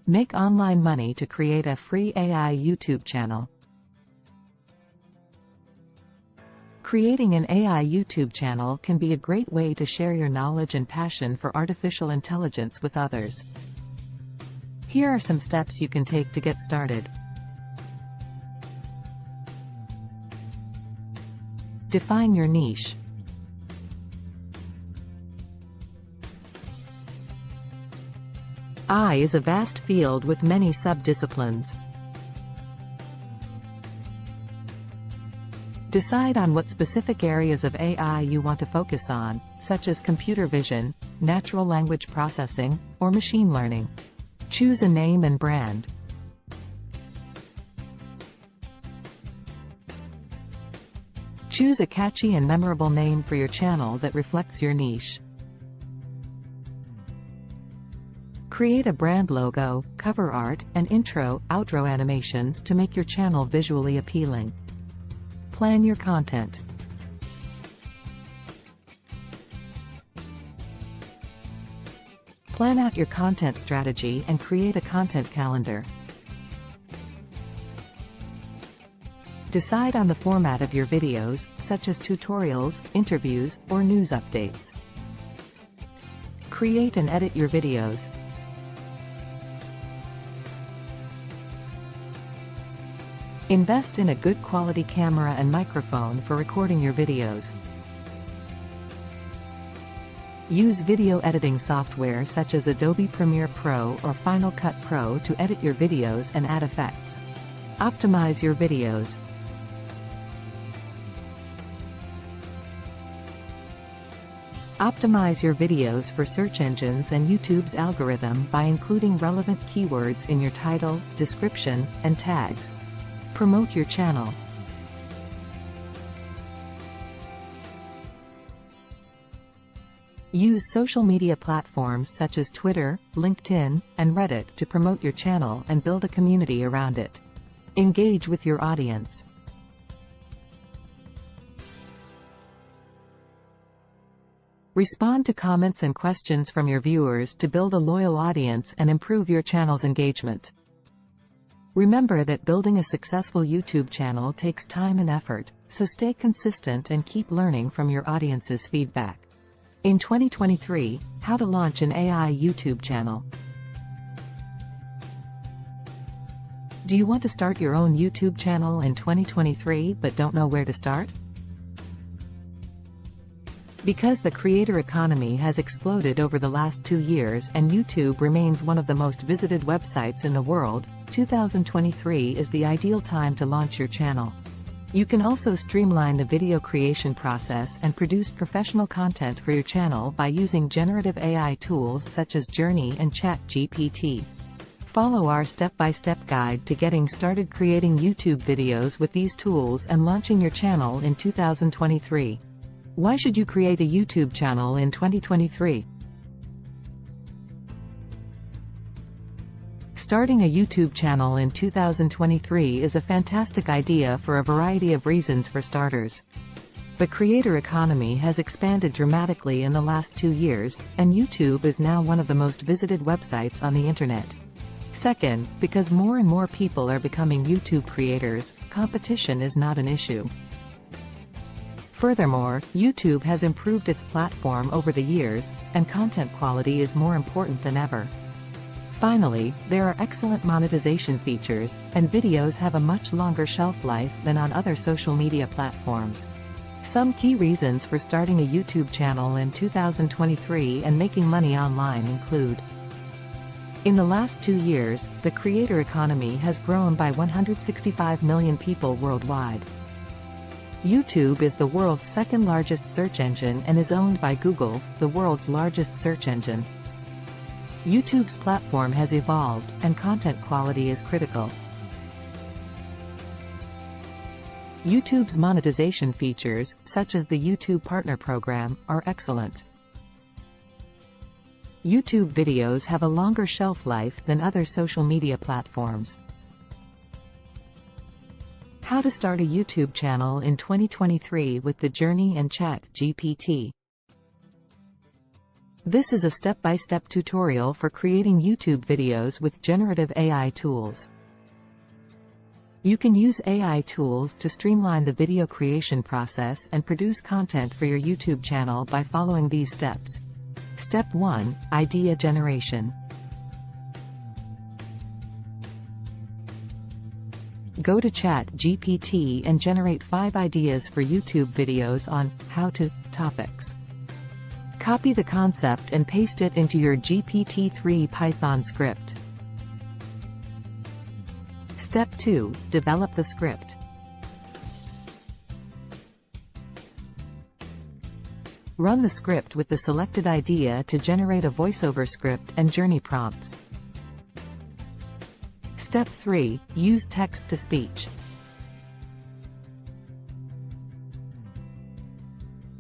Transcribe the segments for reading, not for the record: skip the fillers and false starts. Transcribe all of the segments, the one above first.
Make online money to create a free AI YouTube channel. Creating an AI YouTube channel can be a great way to share your knowledge and passion for artificial intelligence with others. Here are some steps you can take to get started. Define your niche. AI is a vast field with many sub-disciplines. Decide on what specific areas of AI you want to focus on, such as computer vision, natural language processing, or machine learning. Choose a name and brand. Choose a catchy and memorable name for your channel that reflects your niche. Create a brand logo, cover art, and intro/outro animations to make your channel visually appealing. Plan your content. Plan out your content strategy and create a content calendar. Decide on the format of your videos, such as tutorials, interviews, or news updates. Create and edit your videos. Invest in a good quality camera and microphone for recording your videos. Use video editing software such as Adobe Premiere Pro or Final Cut Pro to edit your videos and add effects. Optimize your videos. Optimize your videos for search engines and YouTube's algorithm by including relevant keywords in your title, description, and tags. Promote your channel. Use social media platforms such as Twitter, LinkedIn, and Reddit to promote your channel and build a community around it. Engage with your audience. Respond to comments and questions from your viewers to build a loyal audience and improve your channel's engagement. Remember that building a successful YouTube channel takes time and effort, so stay consistent and keep learning from your audience's feedback. In 2023, how to launch an AI YouTube channel. Do you want to start your own YouTube channel in 2023 but don't know where to start? Because the creator economy has exploded over the last 2 years and YouTube remains one of the most visited websites in the world, 2023 is the ideal time to launch your channel. You can also streamline the video creation process and produce professional content for your channel by using generative AI tools such as Journey and ChatGPT. Follow our step-by-step guide to getting started creating YouTube videos with these tools and launching your channel in 2023. Why should you create a YouTube channel in 2023? Starting a YouTube channel in 2023 is a fantastic idea for a variety of reasons. For starters, the creator economy has expanded dramatically in the last 2 years, and YouTube is now one of the most visited websites on the internet. Second, because more and more people are becoming YouTube creators, competition is not an issue. Furthermore, YouTube has improved its platform over the years, and content quality is more important than ever. Finally, there are excellent monetization features, and videos have a much longer shelf life than on other social media platforms. Some key reasons for starting a YouTube channel in 2023 and making money online include: in the last 2 years, the creator economy has grown by 165 million people worldwide. YouTube is the world's second largest search engine and is owned by Google, the world's largest search engine. YouTube's platform has evolved, and content quality is critical. YouTube's monetization features, such as the YouTube Partner Program, are excellent. YouTube videos have a longer shelf life than other social media platforms. How to start a YouTube channel in 2023 with the Journey and ChatGPT. This is a step-by-step tutorial for creating YouTube videos with generative AI tools. You can use AI tools to streamline the video creation process and produce content for your YouTube channel by following these steps. Step 1. Idea generation. Go to ChatGPT and generate 5 ideas for YouTube videos on how-to topics. Copy the concept and paste it into your GPT-3 Python script. Step 2. Develop the script. Run the script with the selected idea to generate a voiceover script and journey prompts. Step 3. Use text-to-speech.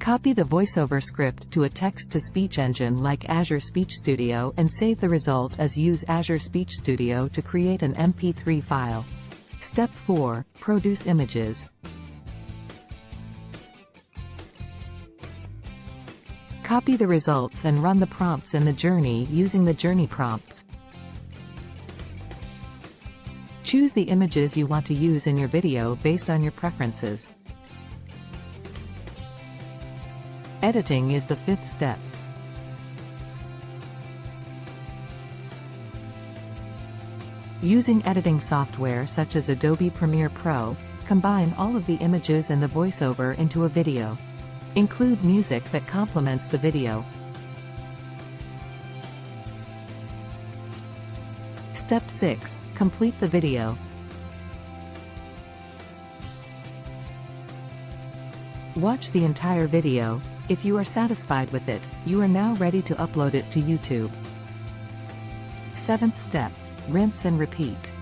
Copy the voiceover script to a text-to-speech engine like Azure Speech Studio and save the result as Use Azure Speech Studio to create an MP3 file. Step 4. Produce images. Copy the results and run the prompts in the journey using the journey prompts. Choose the images you want to use in your video based on your preferences. Editing is the 5th step. Using editing software such as Adobe Premiere Pro, combine all of the images and the voiceover into a video. Include music that complements the video. Step 6. Complete the video. Watch the entire video. If you are satisfied with it, you are now ready to upload it to YouTube. 7th step. Rinse and repeat.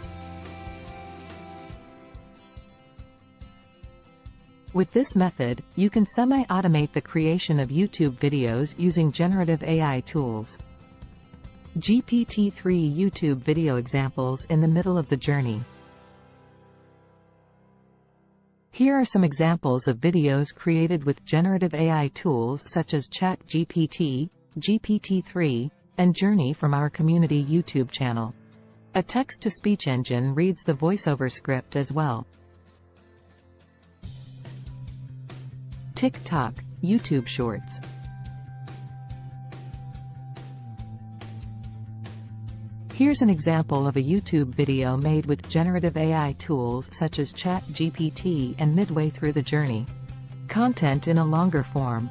With this method, you can semi-automate the creation of YouTube videos using generative AI tools. GPT-3 YouTube video examples in the middle of the journey. Here are some examples of videos created with generative AI tools such as ChatGPT, GPT-3, and Journey from our community YouTube channel. A text-to-speech engine reads the voiceover script as well. TikTok, YouTube Shorts. Here's an example of a YouTube video made with generative AI tools such as ChatGPT and midway through the journey. Content in a longer form.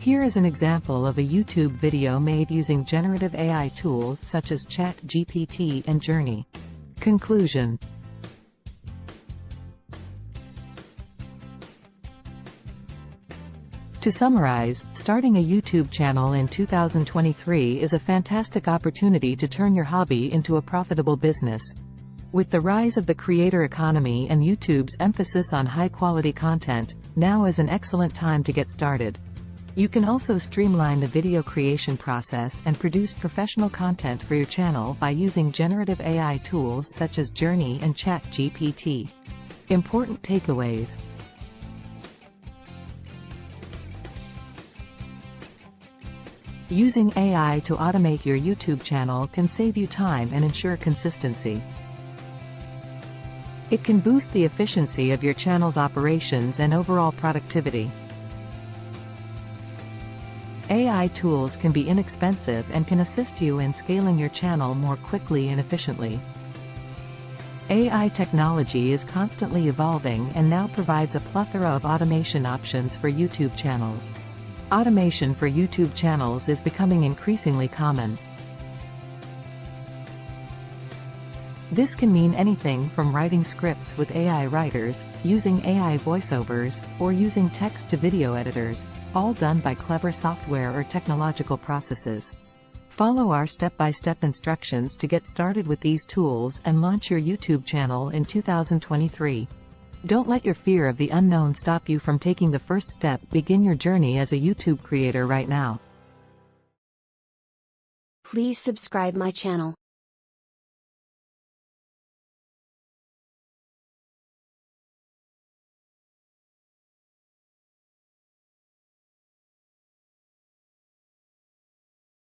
Here is an example of a YouTube video made using generative AI tools such as ChatGPT and Journey. Conclusion. To summarize, starting a YouTube channel in 2023 is a fantastic opportunity to turn your hobby into a profitable business. With the rise of the creator economy and YouTube's emphasis on high-quality content, now is an excellent time to get started. You can also streamline the video creation process and produce professional content for your channel by using generative AI tools such as Journey and ChatGPT. Important takeaways. Using AI to automate your YouTube channel can save you time and ensure consistency. It can boost the efficiency of your channel's operations and overall productivity. AI tools can be inexpensive and can assist you in scaling your channel more quickly and efficiently. AI technology is constantly evolving and now provides a plethora of automation options for YouTube channels. Automation for YouTube channels is becoming increasingly common. This can mean anything from writing scripts with AI writers, using AI voiceovers, or using text-to-video editors, all done by clever software or technological processes. Follow our step-by-step instructions to get started with these tools and launch your YouTube channel in 2023. Don't let your fear of the unknown stop you from taking the first step. Begin your journey as a YouTube creator right now. Please subscribe my channel.